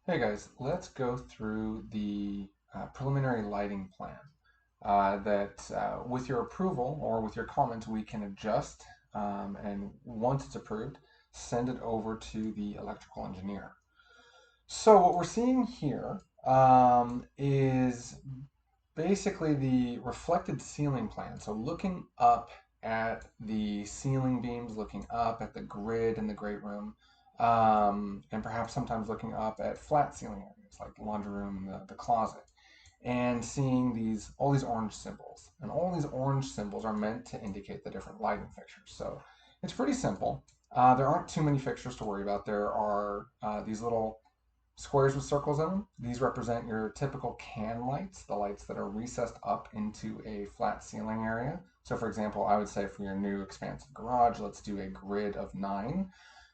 Hey guys, let's go through the preliminary lighting plan that with your approval or with your comments we can adjust, and once it's approved, send it over to the electrical engineer. So what we're seeing here is basically the reflected ceiling plan. So looking up at the ceiling beams, looking up at the grid in the great room, and perhaps sometimes looking up at flat ceiling areas like the laundry room and the closet, and seeing all these orange symbols. And all these orange symbols are meant to indicate the different lighting fixtures. So it's pretty simple. There aren't too many fixtures to worry about. There are these little squares with circles in them. These represent your typical can lights, the lights that are recessed up into a flat ceiling area. So for example, I would say for your new expansive garage, let's do a grid of 9.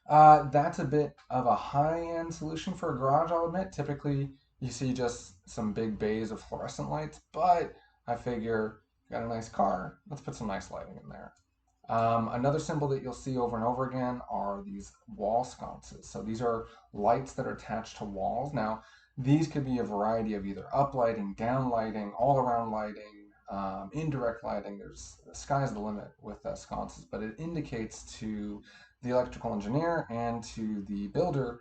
That's a bit of a high-end solution for a garage, I'll admit. Typically, you see just some big bays of fluorescent lights, but I figure you got a nice car, let's put some nice lighting in there. Another symbol that you'll see over and over again are these wall sconces. So these are lights that are attached to walls. Now, these could be a variety of either up lighting, down lighting, all around lighting, indirect lighting. The sky's the limit with sconces, but it indicates to the electrical engineer and to the builder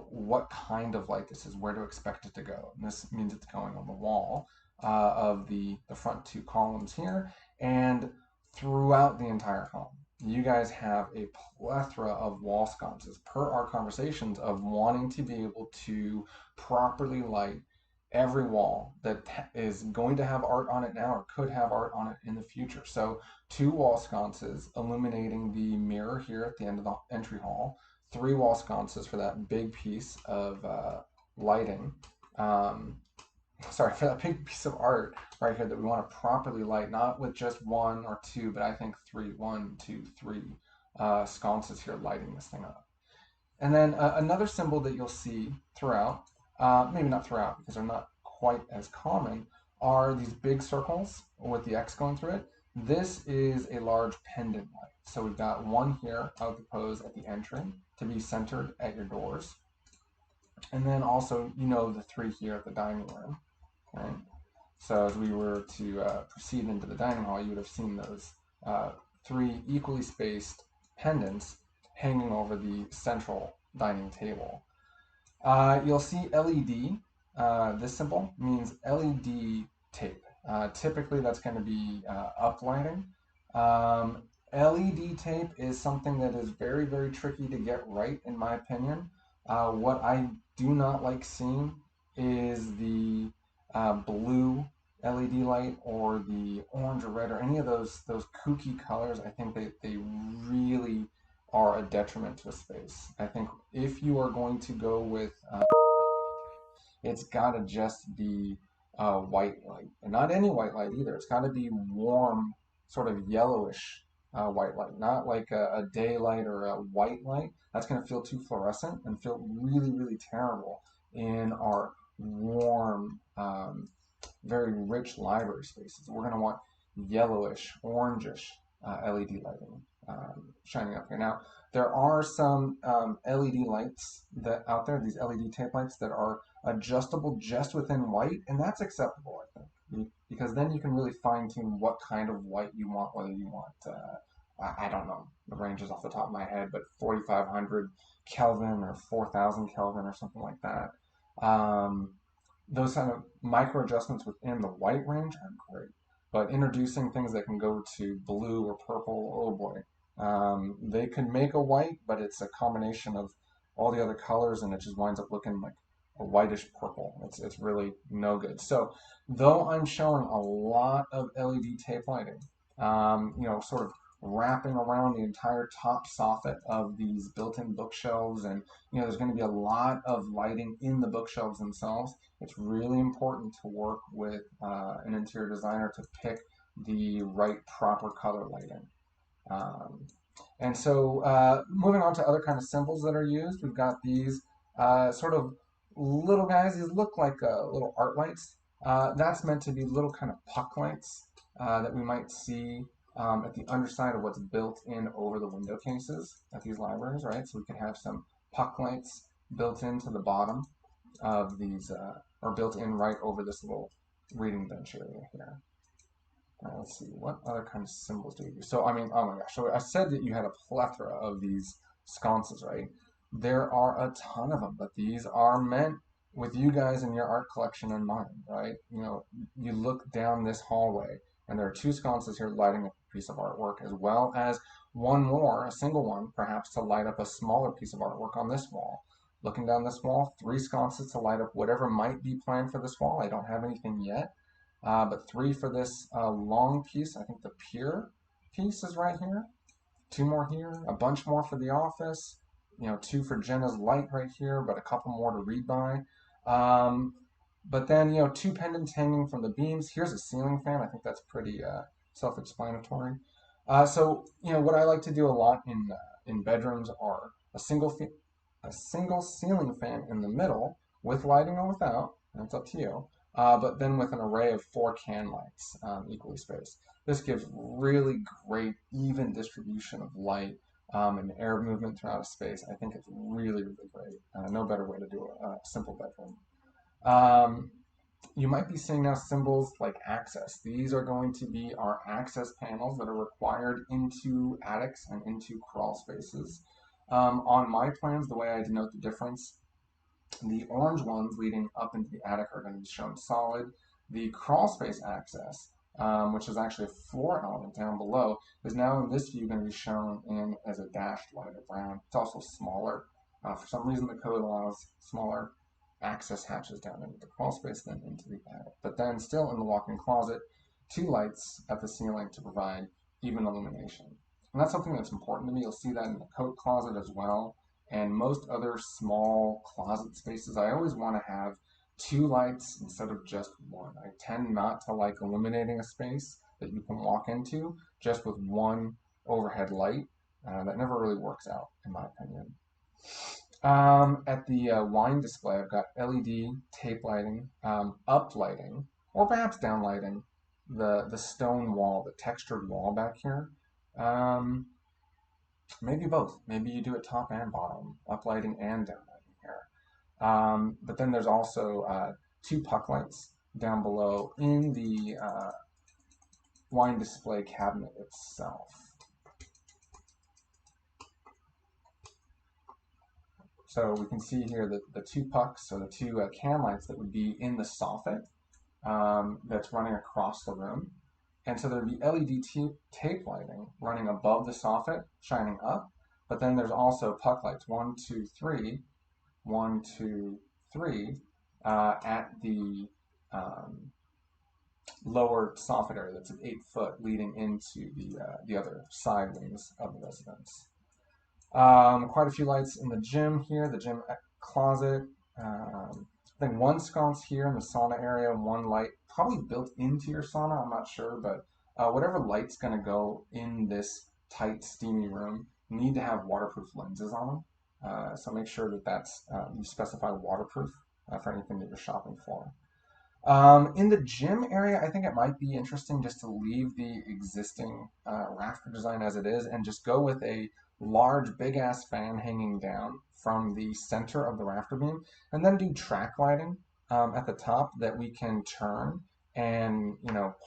what kind of light this is, where to expect it to go. And this means it's going on the wall of the front two columns here, and throughout the entire home. You guys have a plethora of wall sconces per our conversations of wanting to be able to properly light every wall that is going to have art on it now or could have art on it in the future. So two wall sconces illuminating the mirror here at the end of the entry hall, three wall sconces for that big piece of lighting. Um, Sorry, for that big piece of art right here that we want to properly light, not with just one or two, but I think three, one, two, three sconces here lighting this thing up. And then another symbol that you'll see throughout, maybe not throughout because they're not quite as common, are these big circles with the X going through it. This is a large pendant light. So we've got one here, I would propose, at the entry to be centered at your doors. And then also, the three here at the dining room, right? So as we were to proceed into the dining hall, you would have seen those uh, three equally spaced pendants hanging over the central dining table. You'll see LED. This symbol means LED tape. Typically, that's going to be uplighting. Um, LED tape is something that is very, very tricky to get right, in my opinion. What I do not like seeing is the blue LED light or the orange or red or any of those kooky colors. I think they really are a detriment to a space. I think if you are going to go with it's got to just be white light, and not any white light either. It's got to be warm, sort of yellowish white light, not like a daylight or a white light. That's going to feel too fluorescent and feel really, really terrible in our warm, very rich library spaces. We're going to want yellowish, orangish LED lighting shining up here. Now, there are some LED lights that out there, these LED tape lights that are adjustable just within white, and that's acceptable, I think, because then you can really fine tune what kind of white you want, whether you want, I don't know, the ranges off the top of my head, but 4,500 Kelvin or 4,000 Kelvin or something like that. Um, those kind of micro adjustments within the white range are great. But introducing things that can go to blue or purple, oh boy. They can make a white, but it's a combination of all the other colors and it just winds up looking like a whitish purple. It's really no good. So though I'm showing a lot of LED tape lighting, sort of wrapping around the entire top soffit of these built-in bookshelves, and there's going to be a lot of lighting in the bookshelves themselves. It's really important to work with an interior designer to pick the right proper color lighting. Um, and so moving on to other kind of symbols that are used, we've got these sort of little guys. These look like little art lights. That's meant to be little kind of puck lights that we might see at the underside of what's built in over the window cases at these libraries, right? So we can have some puck lights built into the bottom. of these are built in right over this little reading bench area here. Let's see, what other kind of symbols do we use? So, I mean, oh my gosh. So I said that you had a plethora of these sconces, right? There are a ton of them, but these are meant with you guys in your art collection in mind, right? You know, you look down this hallway, and there are two sconces here lighting up a piece of artwork, as well as one more, a single one, perhaps to light up a smaller piece of artwork on this wall. Looking down this wall, three sconces to light up whatever might be planned for this wall. I don't have anything yet. But three for this long piece. I think the pier piece is right here. Two more here. A bunch more for the office. You know, two for Jenna's light right here, but a couple more to read by. Um, but then, you know, two pendants hanging from the beams. Here's a ceiling fan. I think that's pretty self-explanatory. So, you know, what I like to do a lot in bedrooms are a single ceiling fan in the middle with lighting or without. That's up to you. But then with an array of four can lights, equally spaced. This gives really great even distribution of light and air movement throughout a space. I think it's really, really great. No better way to do a simple bedroom. Um, you might be seeing now symbols like access. These are going to be our access panels that are required into attics and into crawl spaces. On my plans, the way I denote the difference, the orange ones leading up into the attic are going to be shown solid. The crawl space access, which is actually a floor element down below, is now in this view going to be shown in as a dashed light of brown. It's also smaller. For some reason, the code allows smaller access hatches down into the crawl space than into the attic. But then, still in the walk-in closet, two lights at the ceiling to provide even illumination. And that's something that's important to me. You'll see that in the coat closet as well and most other small closet spaces. I always want to have two lights instead of just one. I tend not to like illuminating a space that you can walk into just with one overhead light. That never really works out, in my opinion. At the wine display, I've got LED tape lighting, up lighting, or perhaps down lighting the stone wall, the textured wall back here. Um, Maybe both. Maybe you do it top and bottom, uplighting and downlighting here. But then there's also two puck lights down below in the wine display cabinet itself. So we can see here that the two pucks, or the two can lights that would be in the soffit that's running across the room. And so there'd be LED tape lighting running above the soffit, shining up. But then there's also puck lights, 1, 2, 3, 1, 2, 3, at the lower soffit area that's at 8 foot, leading into the other side wings of the residence. Quite a few lights in the gym here, the gym closet. I think one sconce here in the sauna area, one light probably built into your sauna, I'm not sure, but whatever light's going to go in this tight, steamy room need to have waterproof lenses on them. So make sure that you specify waterproof for anything that you're shopping for. In the gym area, I think it might be interesting just to leave the existing rafter design as it is and just go with a large, big ass fan hanging down from the center of the rafter beam, and then do track lighting at the top that we can turn and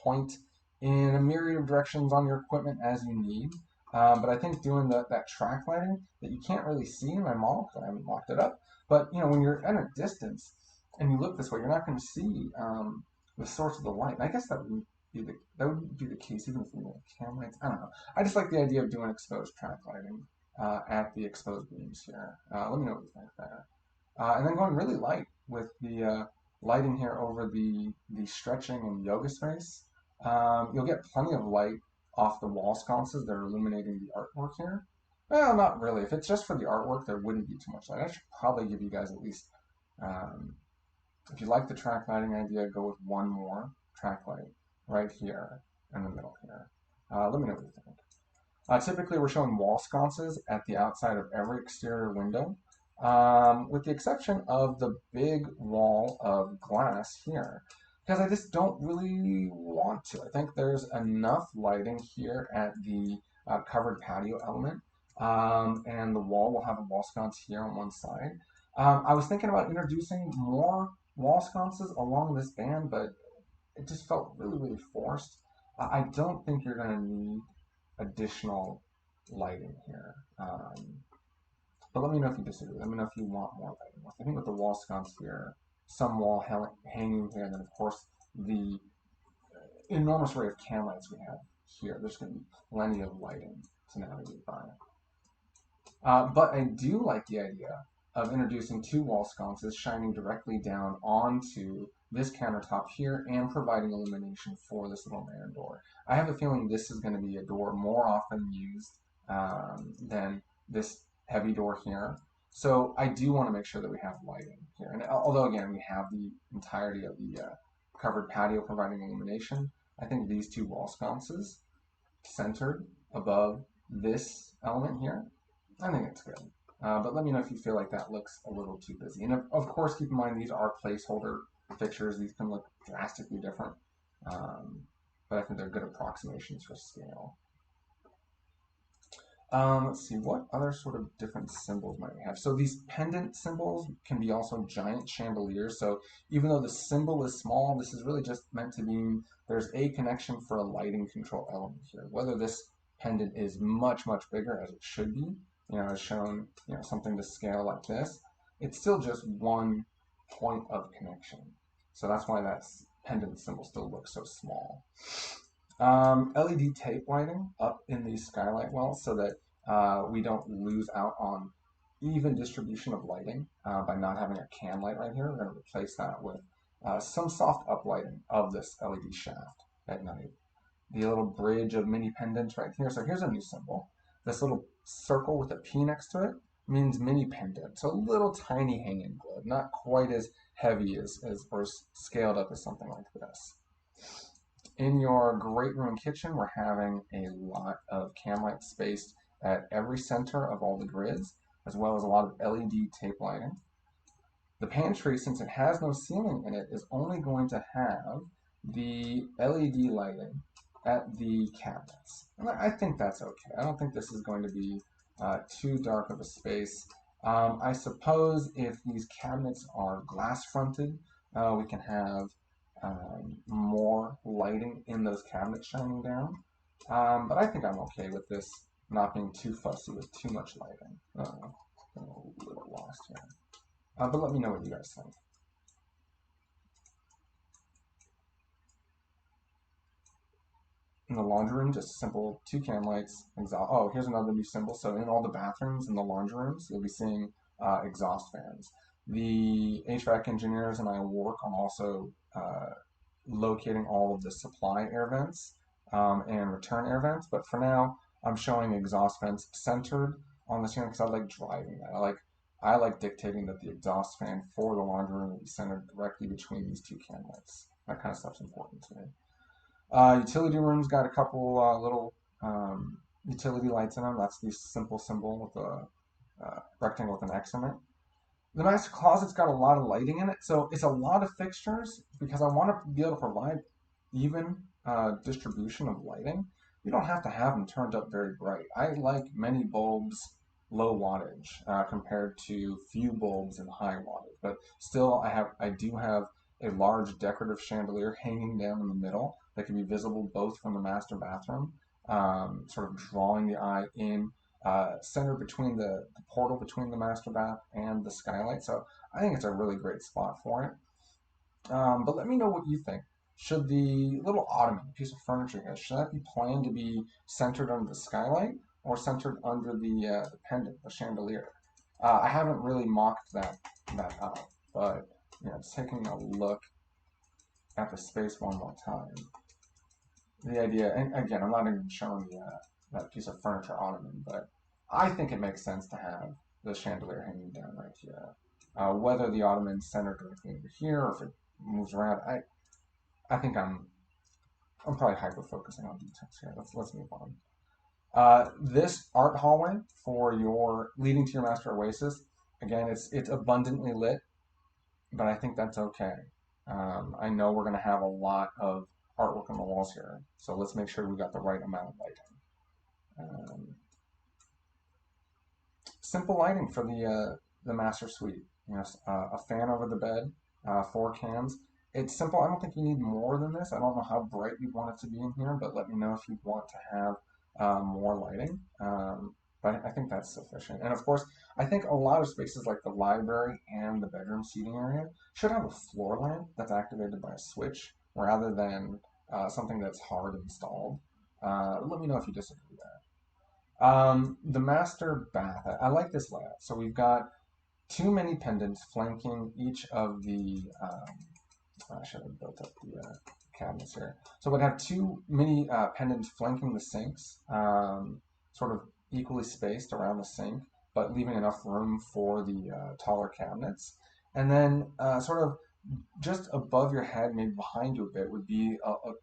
point in a myriad of directions on your equipment as you need. But I think doing that track lighting that you can't really see in my model because I haven't locked it up, but when you're at a distance and you look this way, you're not going to see the source of the light. And I guess that would be the case even if we had cam lights. I don't know. I just like the idea of doing exposed track lighting at the exposed beams here. Let me know what you think there. And then going really light with the lighting here over the stretching and yoga space. You'll get plenty of light off the wall sconces that are illuminating the artwork here. Well, not really. If it's just for the artwork, there wouldn't be too much light. I should probably give you guys at least if you like the track lighting idea, go with one more track light right here in the middle here. Let me know what you think. Typically, we're showing wall sconces at the outside of every exterior window, with the exception of the big wall of glass here, because I just don't really want to. I think there's enough lighting here at the covered patio element And the wall will have a wall sconce here on one side. I was thinking about introducing more wall sconces along this band, but it just felt really, really forced. I don't think you're going to need additional lighting here. But let me know if you disagree. Let me know if you want more lighting. I think with the wall sconce here, some wall hanging here, and then of course the enormous array of can lights we have here, there's going to be plenty of lighting to navigate by. But I do like the idea of introducing two wall sconces shining directly down onto this countertop here and providing illumination for this little man door. I have a feeling this is going to be a door more often used than this heavy door here. So I do want to make sure that we have lighting here. And although again, we have the entirety of the covered patio providing illumination, I think these two wall sconces centered above this element here, I think it's good. But let me know if you feel like that looks a little too busy. And of course, keep in mind these are placeholder fixtures. These can look drastically different. But I think they're good approximations for scale. Let's see, what other sort of different symbols might we have? So these pendant symbols can be also giant chandeliers. So even though the symbol is small, this is really just meant to mean there's a connection for a lighting control element here. Whether this pendant is much, much bigger as it should be, as shown, something to scale like this, it's still just one point of connection. So that's why that pendant symbol still looks so small. LED tape lighting up in these skylight wells so that we don't lose out on even distribution of lighting by not having a can light right here. We're going to replace that with some soft uplighting of this LED shaft at night. The little bridge of mini pendants right here. So here's a new symbol. This little circle with a P next to it means mini pendant. So a little tiny hanging globe, not quite as heavy as or scaled up as something like this. In your great room kitchen, we're having a lot of can lights spaced at every center of all the grids, as well as a lot of LED tape lighting. The pantry, since it has no ceiling in it, is only going to have the LED lighting at the cabinets. And I think that's okay. I don't think this is going to be too dark of a space. I suppose if these cabinets are glass fronted, we can have more lighting in those cabinets shining down. But I think I'm okay with this not being too fussy with too much lighting. I'm a little lost here. But let me know what you guys think. In the laundry room, just simple two can lights. Exhaust. Oh, here's another new symbol. So in all the bathrooms in the laundry rooms, you'll be seeing exhaust fans. The HVAC engineers and I work on also locating all of the supply air vents and return air vents. But for now, I'm showing exhaust vents centered on the ceiling because I like driving that. I like dictating that the exhaust fan for the laundry room will be centered directly between these two can lights. That kind of stuff's important to me. Utility room's got a couple little utility lights in them. That's the simple symbol with a rectangle with an X in it. The master closet's got a lot of lighting in it, so it's a lot of fixtures because I want to be able to provide even distribution of lighting. You don't have to have them turned up very bright. I like many bulbs low wattage compared to few bulbs in high wattage, but still I do have a large decorative chandelier hanging down in the middle that can be visible both from the master bathroom, sort of drawing the eye in, centered between the portal between the master bath and the skylight. So I think it's a really great spot for it. But let me know what you think. Should the little ottoman, piece of furniture here, should that be planned to be centered under the skylight or centered under the pendant, the chandelier? I haven't really mocked that up, but just taking a look at the space one more time. The idea, and again, I'm not even showing that piece of furniture ottoman, but I think it makes sense to have the chandelier hanging down right here. Whether the ottoman's centered directly over here or if it moves around, I think I'm probably hyper focusing on details here. Let's move on. This art hallway for your leading to your master oasis, again, it's abundantly lit, but I think that's okay. I know we're going to have a lot of artwork on the walls here, so let's make sure we got the right amount of lighting. simple lighting for the master suite. You know, a fan over the bed, four cans. It's simple. I don't think you need more than this. I don't know how bright you want it to be in here, but let me know if you want to have more lighting. But I think that's sufficient. And of course, I think a lot of spaces like the library and the bedroom seating area should have a floor lamp that's activated by a switch rather than something that's hard installed. Let me know if you disagree with that. The master bath. I like this layout. So we've got two mini pendants flanking each of the. I should have built up the cabinets here. So we'd have two mini pendants flanking the sinks, sort of equally spaced around the sink, but leaving enough room for the taller cabinets. And then sort of just above your head, maybe behind you a bit, would be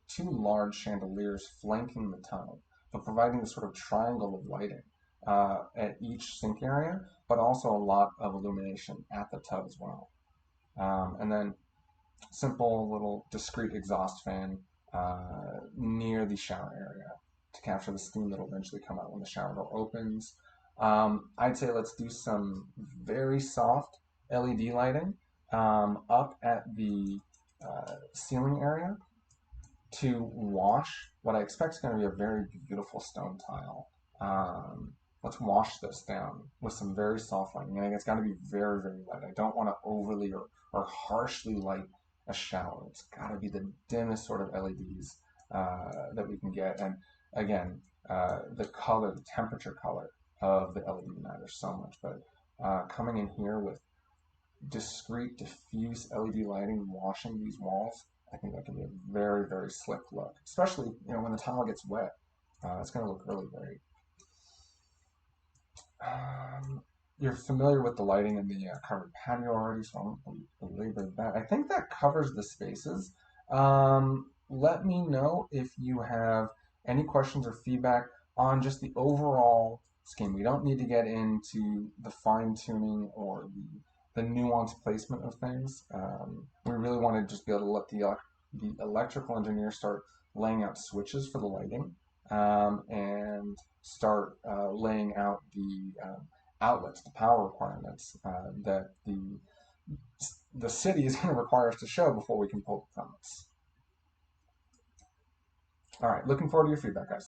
two large chandeliers flanking the tunnel, but providing this sort of triangle of lighting at each sink area, but also a lot of illumination at the tub as well. And then simple little discrete exhaust fan near the shower area to capture the steam that will eventually come out when the shower door opens. I'd say let's do some very soft LED lighting up at the ceiling area to wash what I expect is going to be a very beautiful stone tile. Let's wash this down with some very soft lighting. And it's got to be very, very light. I don't want to overly or harshly light a shower. It's got to be the dimmest sort of LEDs that we can get. And again, the color, the temperature color of the LED matters so much. But coming in here with discrete, diffuse LED lighting washing these walls, I think that can be a very, very slick look, especially when the tile gets wet. It's going to look really great. You're familiar with the lighting in the covered patio already, so I won't belabor that. I think that covers the spaces. Let me know if you have any questions or feedback on just the overall scheme. We don't need to get into the fine tuning or the nuanced placement of things. We really want to just be able to let the electrical engineer start laying out switches for the lighting and start laying out the outlets, the power requirements that the city is going to require us to show before we can pull the permits. All right, looking forward to your feedback, guys.